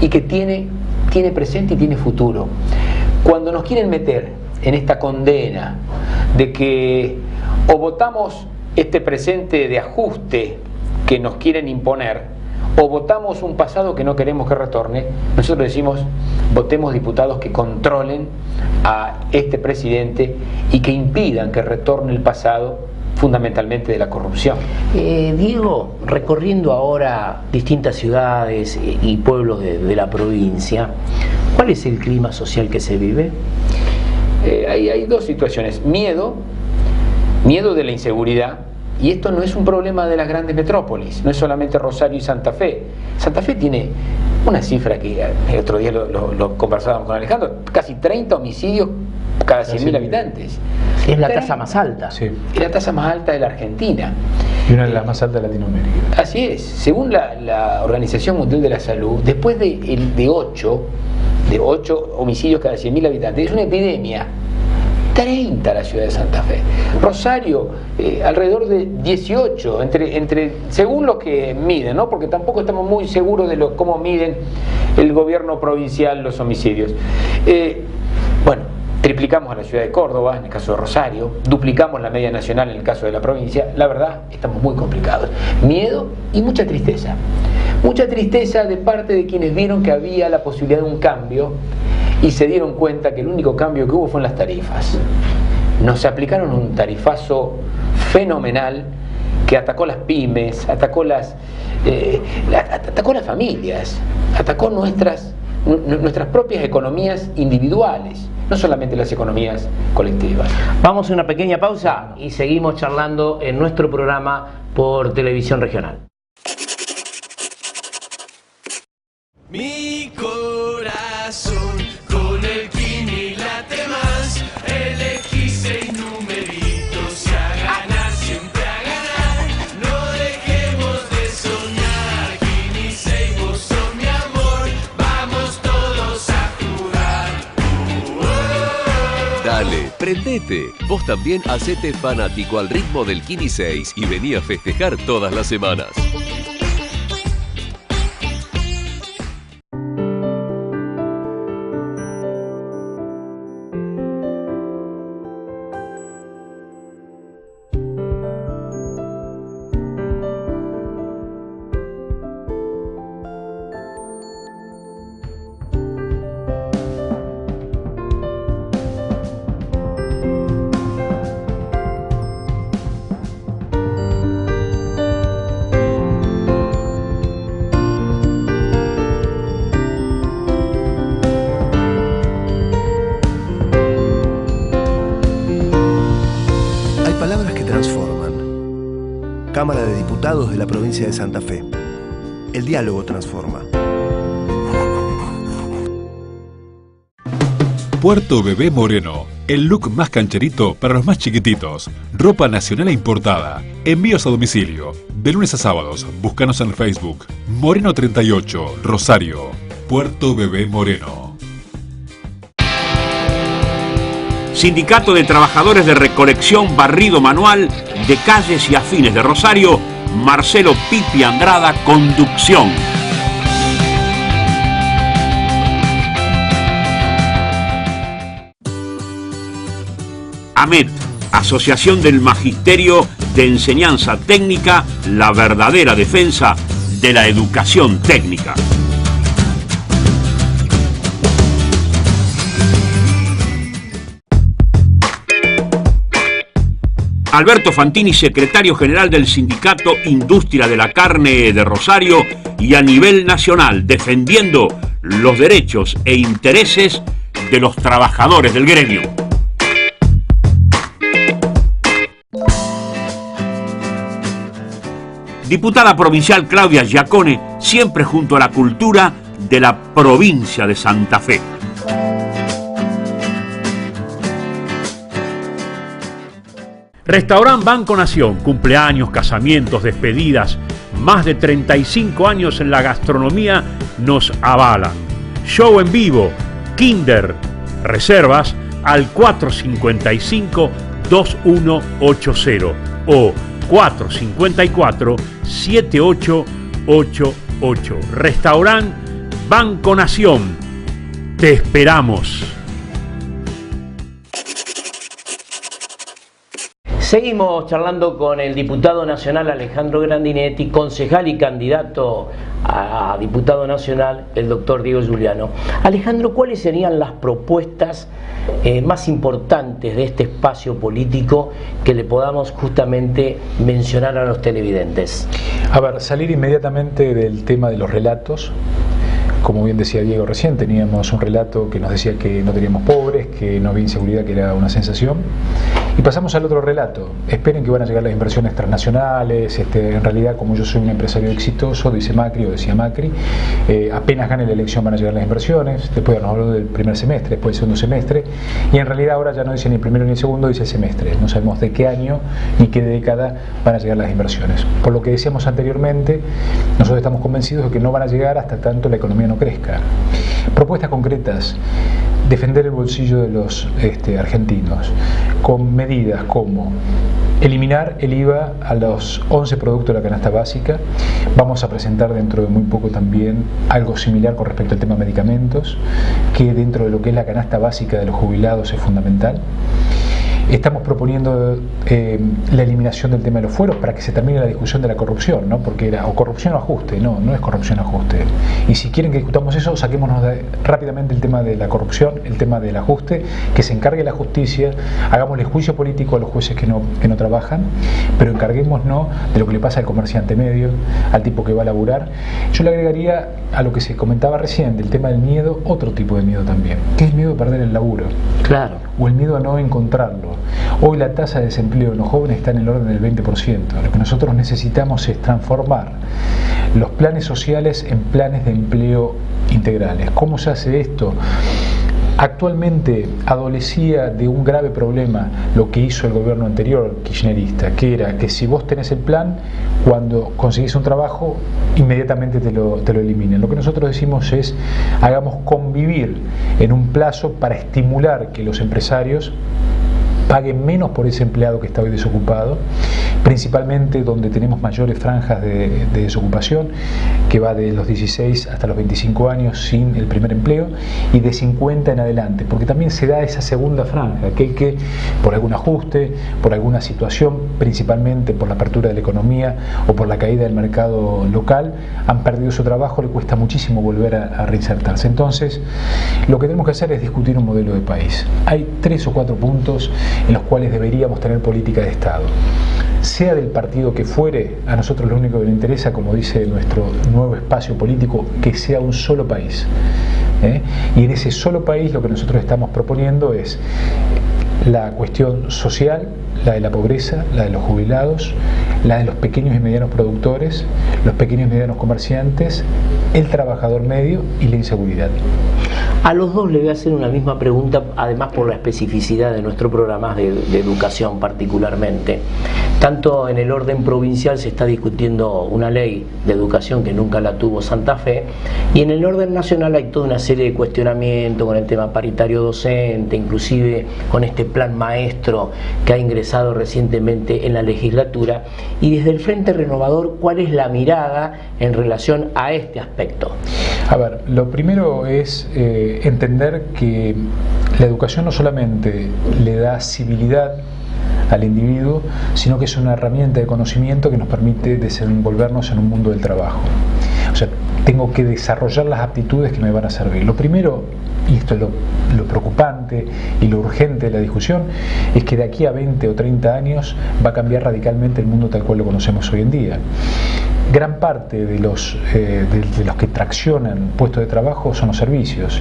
y que tiene presente y tiene futuro. Cuando nos quieren meter en esta condena de que o votamos este presente de ajuste que nos quieren imponer o votamos un pasado que no queremos que retorne, nosotros decimos, votemos diputados que controlen a este presidente y que impidan que retorne el pasado, fundamentalmente de la corrupción. Diego, recorriendo ahora distintas ciudades y pueblos de la provincia, ¿cuál es el clima social que se vive? Hay 2 situaciones. Miedo de la inseguridad, y esto no es un problema de las grandes metrópolis, no es solamente Rosario y Santa Fe. Santa Fe tiene una cifra que el otro día lo conversábamos con Alejandro, casi 30 homicidios cada 100.000 habitantes. Es la tasa más alta. Sí. Es la tasa más alta de la Argentina. Y una de las más altas de Latinoamérica. Así es. Según la Organización Mundial de la Salud, después de 8 homicidios cada 100.000 habitantes, es una epidemia. 30 la ciudad de Santa Fe. Rosario, alrededor de 18, según lo que miden, ¿no? Porque tampoco estamos muy seguros de cómo miden el gobierno provincial los homicidios. Bueno, triplicamos a la ciudad de Córdoba, en el caso de Rosario, duplicamos la media nacional en el caso de la provincia. La verdad, estamos muy complicados. Miedo y mucha tristeza. Mucha tristeza de parte de quienes vieron que había la posibilidad de un cambio y se dieron cuenta que el único cambio que hubo fue en las tarifas. Nos aplicaron un tarifazo fenomenal que atacó las pymes, atacó las familias, atacó nuestras propias economías individuales, no solamente las economías colectivas. Vamos a una pequeña pausa y seguimos charlando en nuestro programa por Televisión Regional. Mi corazón con el Kini late más. Elegí 6 numeritos y a ganar, siempre a ganar. No dejemos de soñar. Kini 6, vos sos mi amor. Vamos todos a jugar. Dale, prendete. Vos también hacete fanático al ritmo del Kini 6 y vení a festejar todas las semanas. Cámara de Diputados de la provincia de Santa Fe. El diálogo transforma. Puerto Bebé Moreno, el look más cancherito para los más chiquititos. Ropa nacional e importada. Envíos a domicilio. De lunes a sábados, búscanos en Facebook. Moreno 38, Rosario. Puerto Bebé Moreno. Sindicato de Trabajadores de Recolección Barrido Manual de Calles y Afines de Rosario, Marcelo Pipi Andrada, conducción. AMET, Asociación del Magisterio de Enseñanza Técnica, la verdadera defensa de la educación técnica. Alberto Fantini, secretario general del Sindicato Industria de la Carne de Rosario y a nivel nacional, defendiendo los derechos e intereses de los trabajadores del gremio. Diputada provincial Claudia Giacone, siempre junto a la cultura de la provincia de Santa Fe. Restaurant Banco Nación, cumpleaños, casamientos, despedidas, más de 35 años en la gastronomía nos avalan. Show en vivo, Kinder, reservas al 455-2180 o 454-7888. Restaurant Banco Nación, te esperamos. Seguimos charlando con el diputado nacional Alejandro Grandinetti, concejal y candidato a diputado nacional, el doctor Diego Giuliano. Alejandro, ¿cuáles serían las propuestas más importantes de este espacio político que le podamos justamente mencionar a los televidentes? A ver, salir inmediatamente del tema de los relatos. Como bien decía Diego recién, teníamos un relato que nos decía que no teníamos pobres, que no había inseguridad, que era una sensación. Y pasamos al otro relato. Esperen que van a llegar las inversiones transnacionales. En realidad, como yo soy un empresario exitoso, dice Macri o decía Macri, apenas gane la elección van a llegar las inversiones. Después nos habló del primer semestre, después del segundo semestre. Y en realidad ahora ya no dice ni el primero ni el segundo, dice el semestre. No sabemos de qué año ni qué década van a llegar las inversiones. Por lo que decíamos anteriormente, nosotros estamos convencidos de que no van a llegar hasta tanto la economía no crezca. Propuestas concretas: defender el bolsillo de los argentinos con medidas como eliminar el IVA a los 11 productos de la canasta básica. Vamos a presentar dentro de muy poco también algo similar con respecto al tema medicamentos, que dentro de lo que es la canasta básica de los jubilados es fundamental. Estamos proponiendo la eliminación del tema de los fueros para que se termine la discusión de la corrupción, ¿no? Porque era o corrupción o ajuste, no es corrupción o ajuste. Y si quieren que discutamos eso, saquémonos rápidamente el tema de la corrupción, el tema del ajuste, que se encargue la justicia, hagámosle juicio político a los jueces que no trabajan, pero encarguémonos de lo que le pasa al comerciante medio, al tipo que va a laburar. Yo le agregaría a lo que se comentaba recién del tema del miedo, otro tipo de miedo también, que es el miedo a perder el laburo. Claro. O el miedo a no encontrarlo. Hoy la tasa de desempleo de los jóvenes está en el orden del 20%. Lo que nosotros necesitamos es transformar los planes sociales en planes de empleo integrales. ¿Cómo se hace esto? Actualmente adolecía de un grave problema lo que hizo el gobierno anterior kirchnerista, que era que si vos tenés el plan, cuando conseguís un trabajo, inmediatamente te lo eliminen. Lo que nosotros decimos es, hagamos convivir en un plazo para estimular que los empresarios paguen menos por ese empleado que está hoy desocupado, principalmente donde tenemos mayores franjas de desocupación, que va de los 16 hasta los 25 años sin el primer empleo, y de 50 en adelante, porque también se da esa segunda franja, aquel que por algún ajuste, por alguna situación, principalmente por la apertura de la economía o por la caída del mercado local, han perdido su trabajo, le cuesta muchísimo volver a reinsertarse. Entonces, lo que tenemos que hacer es discutir un modelo de país. Hay 3 o 4 puntos en los cuales deberíamos tener política de Estado. Sea del partido que fuere, a nosotros lo único que nos interesa, como dice nuestro nuevo espacio político, que sea un solo país. Y en ese solo país lo que nosotros estamos proponiendo es la cuestión social, la de la pobreza, la de los jubilados, la de los pequeños y medianos productores, los pequeños y medianos comerciantes, el trabajador medio y la inseguridad. A los dos le voy a hacer una misma pregunta, además por la especificidad de nuestro programa de educación particularmente. Tanto en el orden provincial se está discutiendo una ley de educación que nunca la tuvo Santa Fe, y en el orden nacional hay toda una serie de cuestionamientos con el tema paritario docente, inclusive con este plan maestro que ha ingresado recientemente en la legislatura. Y desde el Frente Renovador, ¿cuál es la mirada en relación a este aspecto? A ver, lo primero es entender que la educación no solamente le da civilidad al individuo, sino que es una herramienta de conocimiento que nos permite desenvolvernos en un mundo del trabajo. O sea, tengo que desarrollar las aptitudes que me van a servir. Lo primero, y esto es lo preocupante y lo urgente de la discusión, es que de aquí a 20 o 30 años va a cambiar radicalmente el mundo tal cual lo conocemos hoy en día. Gran parte de los que traccionan puestos de trabajo son los servicios,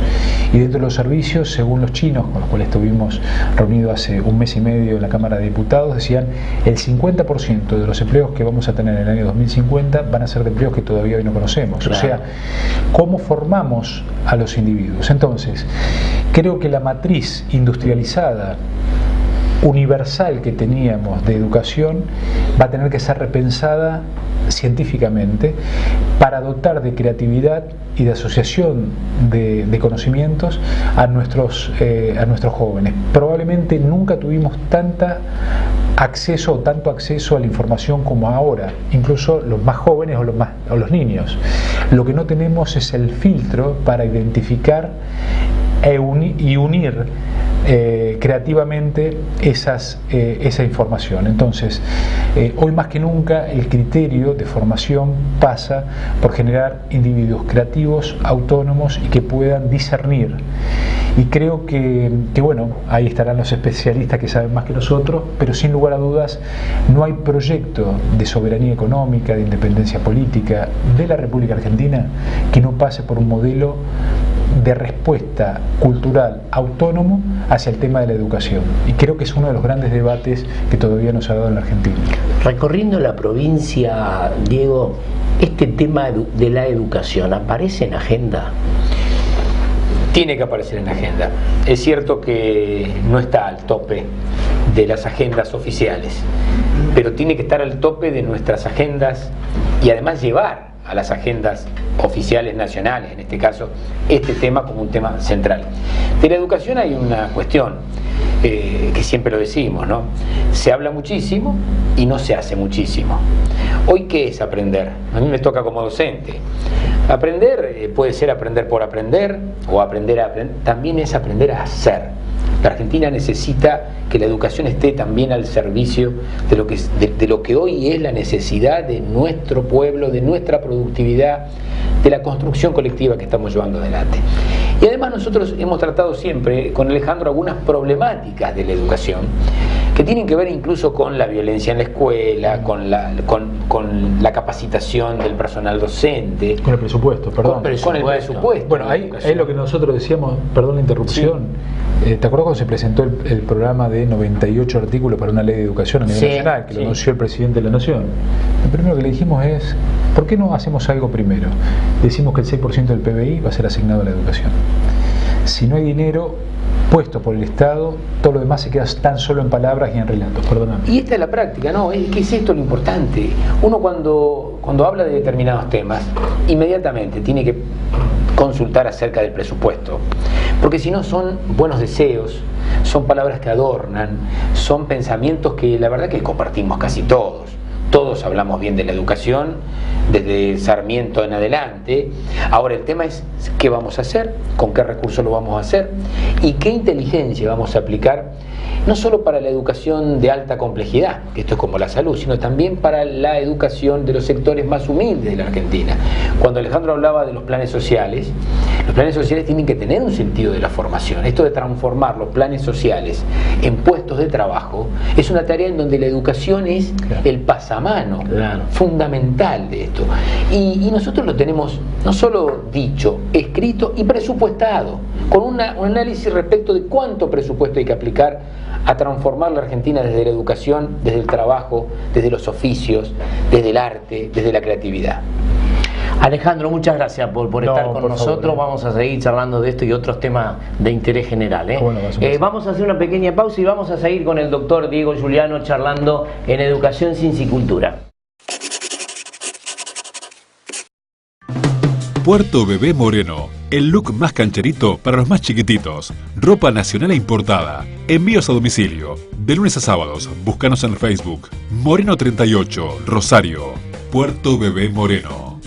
y dentro de los servicios, según los chinos con los cuales estuvimos reunidos hace un mes y medio en la Cámara de Diputados, decían el 50% de los empleos que vamos a tener en el año 2050 van a ser de empleos que todavía hoy no conocemos. Claro. O sea, ¿cómo formamos a los individuos? Entonces, creo que la matriz industrializada universal que teníamos de educación va a tener que ser repensada científicamente para dotar de creatividad y de asociación de conocimientos a nuestros jóvenes. Probablemente nunca tuvimos tanto acceso a la información como ahora, incluso los más jóvenes o los niños. Lo que no tenemos es el filtro para identificar y unir creativamente esa información. Entonces, hoy más que nunca el criterio de formación pasa por generar individuos creativos, autónomos y que puedan discernir. Y creo que bueno, ahí estarán los especialistas que saben más que nosotros, pero sin lugar a dudas no hay proyecto de soberanía económica, de independencia política de la República Argentina que no pase por un modelo de respuesta cultural autónomo hacia el tema de la educación. Y creo que es uno de los grandes debates que todavía no se ha dado en la Argentina. Recorriendo la provincia, Diego, ¿este tema de la educación aparece en agenda? Tiene que aparecer en agenda. Es cierto que no está al tope de las agendas oficiales, pero tiene que estar al tope de nuestras agendas y además llevar a las agendas oficiales nacionales, en este caso, este tema como un tema central. De la educación hay una cuestión que siempre lo decimos, ¿no? Se habla muchísimo y no se hace muchísimo. Hoy, ¿qué es aprender? A mí me toca como docente. Aprender puede ser aprender por aprender o aprender a aprender, también es aprender a hacer. La Argentina necesita que la educación esté también al servicio de lo que hoy es la necesidad de nuestro pueblo, de nuestra productividad, de la construcción colectiva que estamos llevando adelante. Y además nosotros hemos tratado siempre con Alejandro algunas problemáticas de la educación que tienen que ver incluso con la violencia en la escuela, con la capacitación del personal docente. Con el presupuesto, perdón. Con el presupuesto. Bueno, ahí es lo que nosotros decíamos, perdón la interrupción. Sí. ¿Te acuerdas cuando se presentó el programa de 98 artículos para una ley de educación a nivel nacional, que lo anunció el presidente de la Nación? Lo primero que le dijimos es, ¿por qué no hacemos algo primero? Decimos que el 6% del PBI va a ser asignado a la educación. Si no hay dinero puesto por el Estado, todo lo demás se queda tan solo en palabras y en relatos, perdóname. Y esta es la práctica, ¿no? ¿Qué es esto lo importante? Uno cuando habla de determinados temas, inmediatamente tiene que consultar acerca del presupuesto, porque si no son buenos deseos, son palabras que adornan, son pensamientos que la verdad que compartimos casi todos. Todos hablamos bien de la educación, desde Sarmiento en adelante. Ahora el tema es qué vamos a hacer, con qué recursos lo vamos a hacer y qué inteligencia vamos a aplicar, no solo para la educación de alta complejidad, que esto es como la salud, sino también para la educación de los sectores más humildes de la Argentina. Cuando Alejandro hablaba de los planes sociales tienen que tener un sentido de la formación. Esto de transformar los planes sociales en puestos de trabajo es una tarea en donde la educación es el pasamano fundamental de esto. Y nosotros lo tenemos no solo dicho, escrito y presupuestado, con un análisis respecto de cuánto presupuesto hay que aplicar a transformar la Argentina desde la educación, desde el trabajo, desde los oficios, desde el arte, desde la creatividad. Alejandro, muchas gracias por estar con nosotros. Vamos a seguir charlando de esto y otros temas de interés general. Vamos a hacer una pequeña pausa y vamos a seguir con el doctor Diego Giuliano charlando en Educación, Ciencia y Cultura. Puerto Bebé Moreno, el look más cancherito para los más chiquititos. Ropa nacional e importada. Envíos a domicilio. De lunes a sábados. Búscanos en Facebook. Moreno 38, Rosario. Puerto Bebé Moreno.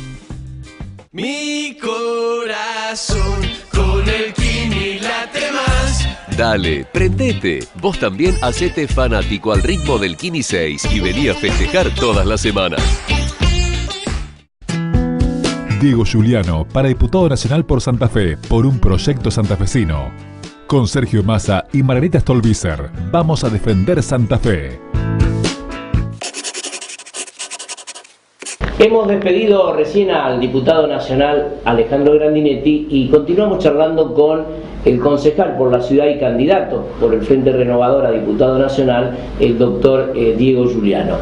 Mi corazón con el Kini late más. Dale, prendete. Vos también hacete fanático al ritmo del Kini 6 y vení a festejar todas las semanas. Diego Giuliano para Diputado Nacional por Santa Fe, por un proyecto santafesino. Con Sergio Massa y Margarita Stolbizer, vamos a defender Santa Fe. Hemos despedido recién al diputado nacional Alejandro Grandinetti y continuamos charlando con el concejal por la ciudad y candidato por el Frente Renovador a diputado nacional, el doctor Diego Giuliano.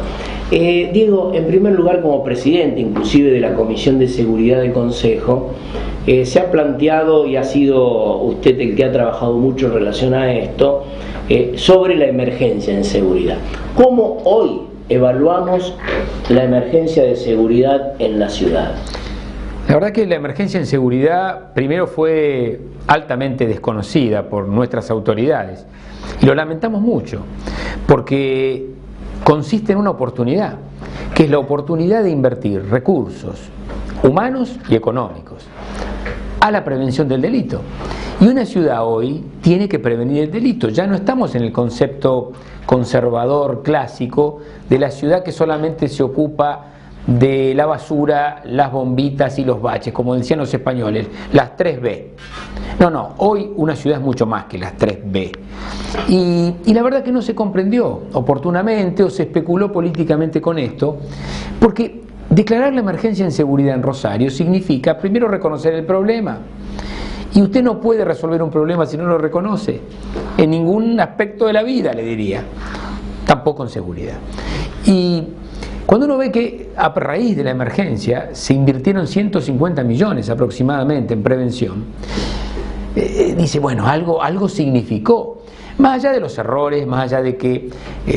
Diego, en primer lugar, como presidente inclusive de la Comisión de Seguridad del Consejo, se ha planteado, y ha sido usted el que ha trabajado mucho en relación a esto, sobre la emergencia en seguridad. ¿Cómo hoy evaluamos la emergencia de seguridad en la ciudad? La verdad que la emergencia en seguridad primero fue altamente desconocida por nuestras autoridades y lo lamentamos mucho porque consiste en una oportunidad, que es la oportunidad de invertir recursos humanos y económicos a la prevención del delito. Y una ciudad hoy tiene que prevenir el delito. Ya no estamos en el concepto conservador clásico de la ciudad que solamente se ocupa de la basura, las bombitas y los baches, como decían los españoles, las 3B. No, hoy una ciudad es mucho más que las 3B. Y la verdad que no se comprendió oportunamente o se especuló políticamente con esto, porque declarar la emergencia en seguridad en Rosario significa primero reconocer el problema. Y usted no puede resolver un problema si no lo reconoce, en ningún aspecto de la vida, le diría, tampoco en seguridad. Y cuando uno ve que a raíz de la emergencia se invirtieron 150 millones aproximadamente en prevención, dice, bueno, algo significó. Más allá de los errores, más allá de que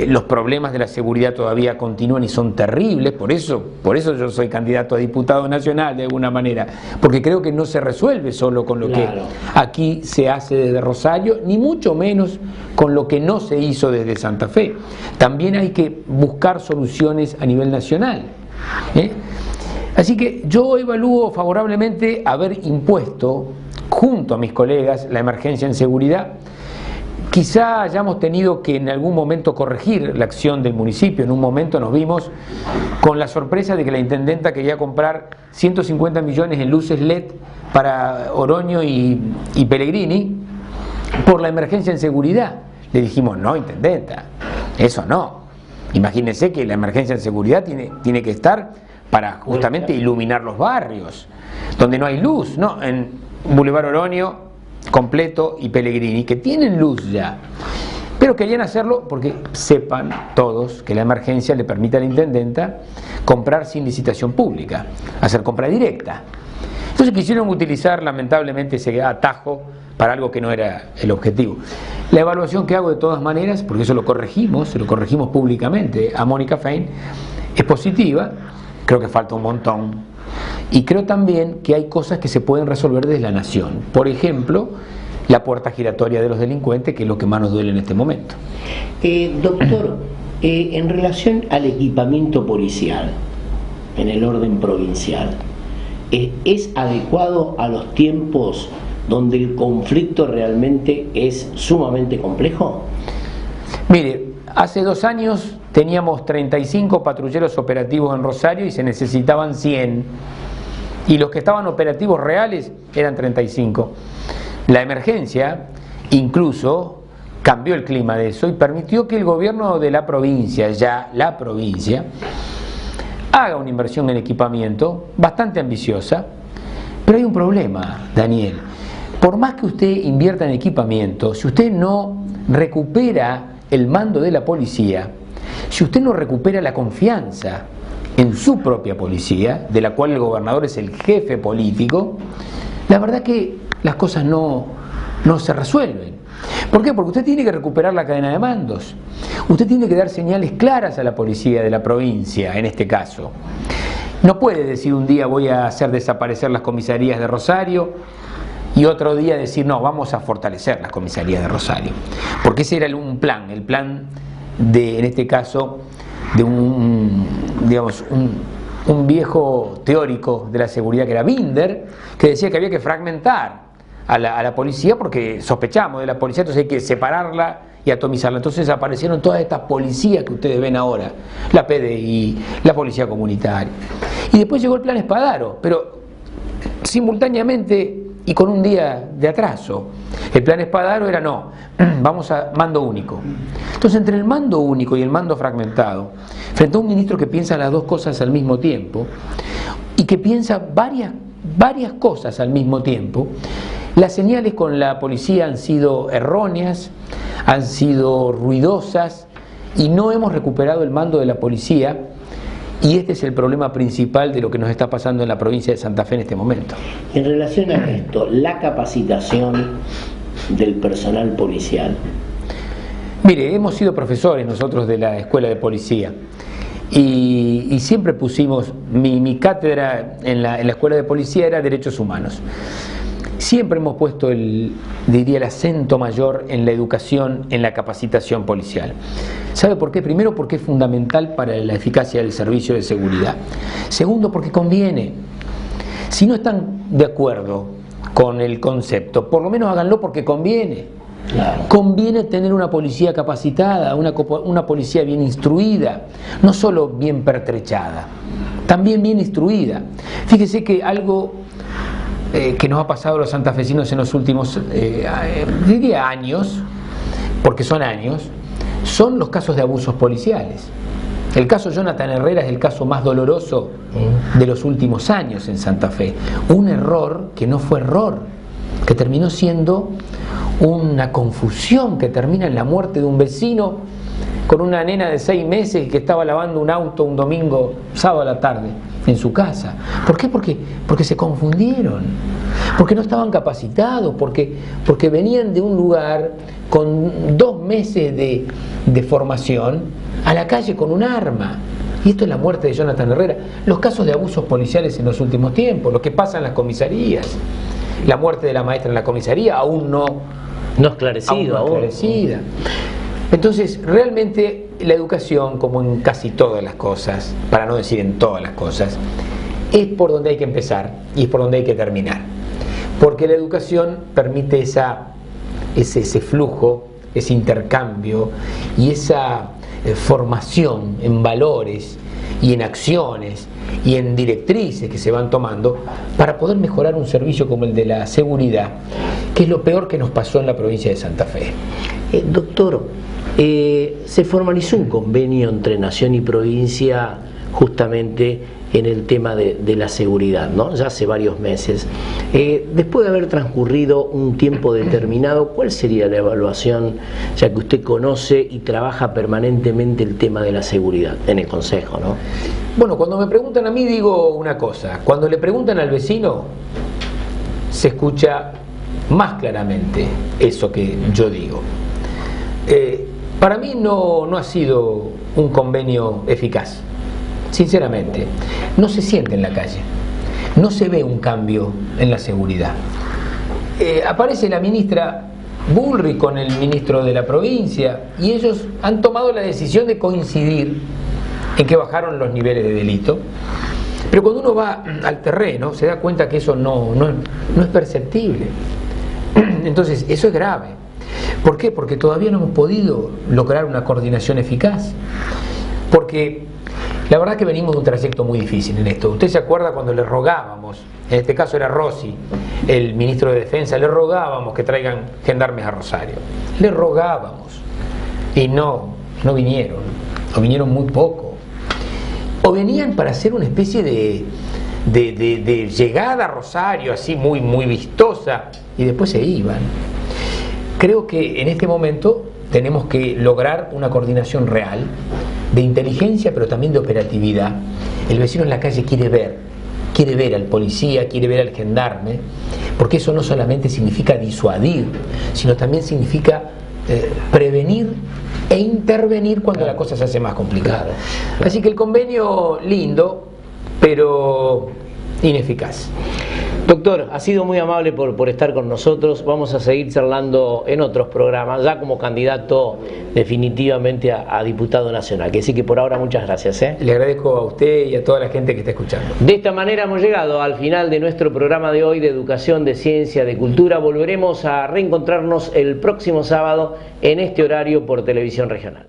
los problemas de la seguridad todavía continúan y son terribles, por eso yo soy candidato a diputado nacional de alguna manera, porque creo que no se resuelve solo con lo que aquí se hace desde Rosario, ni mucho menos con lo que no se hizo desde Santa Fe. También hay que buscar soluciones a nivel nacional. Así que yo evalúo favorablemente haber impuesto, junto a mis colegas, la emergencia en seguridad, Quizá hayamos tenido que en algún momento corregir la acción del municipio. En un momento nos vimos con la sorpresa de que la intendenta quería comprar 150 millones en luces LED para Oroño y Pellegrini por la emergencia en seguridad. Le dijimos, no, intendenta, eso no. Imagínense que la emergencia en seguridad tiene que estar para justamente iluminar los barrios, donde no hay luz, ¿no? En Boulevard Oroño completo y Pellegrini, que tienen luz ya, pero querían hacerlo porque sepan todos que la emergencia le permite a la intendenta comprar sin licitación pública, hacer compra directa. Entonces quisieron utilizar lamentablemente ese atajo para algo que no era el objetivo. La evaluación que hago de todas maneras, porque eso lo corregimos públicamente a Mónica Fein, es positiva. Creo que falta un montón. Y creo también que hay cosas que se pueden resolver desde la nación. Por ejemplo, la puerta giratoria de los delincuentes, que es lo que más nos duele en este momento. Doctor, en relación al equipamiento policial en el orden provincial, ¿es adecuado a los tiempos donde el conflicto realmente es sumamente complejo? Mire, hace 2 años teníamos 35 patrulleros operativos en Rosario y se necesitaban 100. Y los que estaban operativos reales eran 35. La emergencia incluso cambió el clima de eso y permitió que el gobierno de la provincia, haga una inversión en equipamiento bastante ambiciosa. Pero hay un problema, Daniel. Por más que usted invierta en equipamiento, si usted no recupera el mando de la policía, si usted no recupera la confianza en su propia policía, de la cual el gobernador es el jefe político, la verdad que las cosas no se resuelven. ¿Por qué? Porque usted tiene que recuperar la cadena de mandos. Usted tiene que dar señales claras a la policía de la provincia, en este caso. No puede decir un día voy a hacer desaparecer las comisarías de Rosario y otro día decir no, vamos a fortalecer las comisarías de Rosario. Porque ese era un plan, el plan de, en este caso, de un viejo teórico de la seguridad que era Binder, que decía que había que fragmentar a la policía porque sospechamos de la policía, entonces hay que separarla y atomizarla. Entonces aparecieron todas estas policías que ustedes ven ahora, la PDI, la policía comunitaria. Y después llegó el plan Espadaro, pero simultáneamente y con un día de atraso. El plan Espadaro era no, vamos a mando único. Entonces entre el mando único y el mando fragmentado, frente a un ministro que piensa las dos cosas al mismo tiempo y que piensa varias cosas al mismo tiempo, las señales con la policía han sido erróneas, han sido ruidosas y no hemos recuperado el mando de la policía. Y este es el problema principal de lo que nos está pasando en la provincia de Santa Fe en este momento. En relación a esto, la capacitación del personal policial. Mire, hemos sido profesores nosotros de la escuela de policía y siempre pusimos, mi cátedra en la escuela de policía era Derechos Humanos. Siempre hemos puesto el acento mayor en la educación, en la capacitación policial. ¿Sabe por qué? Primero, porque es fundamental para la eficacia del servicio de seguridad. Segundo, porque conviene. Si no están de acuerdo con el concepto, por lo menos háganlo porque conviene. Claro. Conviene tener una policía capacitada, una policía bien instruida, no solo bien pertrechada, también bien instruida. Fíjese que algo que nos ha pasado a los santafesinos en los últimos, diría años, porque son años, son los casos de abusos policiales. El caso Jonathan Herrera es el caso más doloroso de los últimos años en Santa Fe. Un error que no fue error, que terminó siendo una confusión, que termina en la muerte de un vecino con una nena de 6 meses que estaba lavando un auto un domingo, sábado a la tarde, en su casa. ¿Por qué? Porque se confundieron, porque no estaban capacitados, porque venían de un lugar con 2 meses de formación a la calle con un arma. Y esto es la muerte de Jonathan Herrera. Los casos de abusos policiales en los últimos tiempos, lo que pasa en las comisarías, la muerte de la maestra en la comisaría aún no esclarecida. Entonces, realmente la educación, como en casi todas las cosas, para no decir en todas las cosas, es por donde hay que empezar y es por donde hay que terminar. Porque la educación permite ese flujo ese intercambio y esa formación en valores y en acciones y en directrices que se van tomando para poder mejorar un servicio como el de la seguridad, que es lo peor que nos pasó en la provincia de Santa Fe. Doctor, se formalizó un convenio entre Nación y provincia justamente en el tema de la seguridad, ¿no? Ya hace varios meses. Después de haber transcurrido un tiempo determinado, ¿cuál sería la evaluación, ya que usted conoce y trabaja permanentemente el tema de la seguridad en el Consejo, ¿no? Bueno, cuando me preguntan a mí digo una cosa, cuando le preguntan al vecino se escucha más claramente eso que yo digo. Para mí no ha sido un convenio eficaz. Sinceramente, no se siente en la calle, no se ve un cambio en la seguridad. Aparece la ministra Bullrich con el ministro de la provincia y ellos han tomado la decisión de coincidir en que bajaron los niveles de delito, pero cuando uno va al terreno se da cuenta que eso no es perceptible. Entonces, eso es grave. ¿Por qué? Porque todavía no hemos podido lograr una coordinación eficaz, porque la verdad que venimos de un trayecto muy difícil en esto. Usted se acuerda cuando le rogábamos, en este caso era Rossi, el ministro de Defensa, le rogábamos que traigan gendarmes a Rosario. Le rogábamos y no vinieron, o vinieron muy poco. O venían para hacer una especie de llegada a Rosario, así muy vistosa, y después se iban. Creo que en este momento tenemos que lograr una coordinación real, de inteligencia, pero también de operatividad. El vecino en la calle quiere ver al policía, quiere ver al gendarme, porque eso no solamente significa disuadir, sino también significa prevenir e intervenir cuando la cosa se hace más complicada. Así que el convenio lindo, pero ineficaz. Doctor, ha sido muy amable por estar con nosotros. Vamos a seguir charlando en otros programas, ya como candidato definitivamente a diputado nacional. Así que por ahora muchas gracias. Le agradezco a usted y a toda la gente que está escuchando. De esta manera hemos llegado al final de nuestro programa de hoy de educación, de ciencia, de cultura. Volveremos a reencontrarnos el próximo sábado en este horario por Televisión Regional.